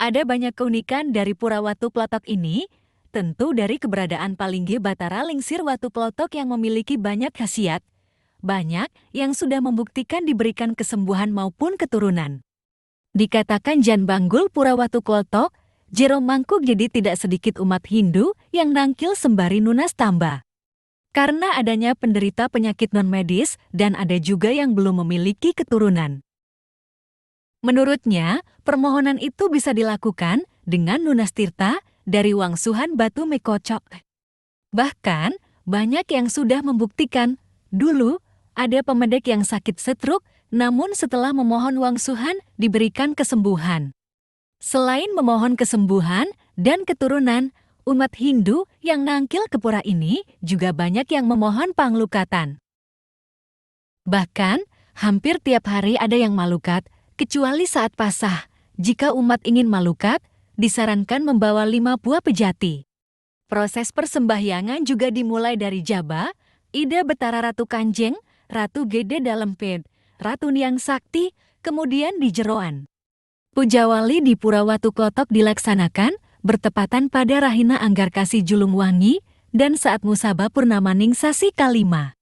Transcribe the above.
Ada banyak keunikan dari Pura Watu Plotok ini, tentu dari keberadaan Palinggi Batara Lingsir Watu Plotok yang memiliki banyak khasiat. Banyak yang sudah membuktikan diberikan kesembuhan maupun keturunan. Dikatakan Jan Banggul Pura Watu Plotok, jero mangkuk jadi tidak sedikit umat Hindu yang nangkil sembari nunas tamba. Karena adanya penderita penyakit non-medis dan ada juga yang belum memiliki keturunan. Menurutnya, permohonan itu bisa dilakukan dengan lunas tirta dari wangsuhan batu mekocok. Bahkan, banyak yang sudah membuktikan, dulu ada pemedek yang sakit stroke, namun setelah memohon wangsuhan diberikan kesembuhan. Selain memohon kesembuhan dan keturunan, umat Hindu yang nangkil ke pura ini juga banyak yang memohon panglukatan. Bahkan, hampir tiap hari ada yang malukat, kecuali saat pasah. Jika umat ingin malukat, disarankan membawa 5 buah pejati. Proses persembahyangan juga dimulai dari Jaba, Ida Betara Ratu Kanjeng, Ratu Gede Dalempit, Ratu Niang Sakti, kemudian di Jeroan. Pujawali di Pura Watu Plotok dilaksanakan bertepatan pada Rahina Anggarkasi Julungwangi dan saat Musaba Purnamaning Sasi Kalima.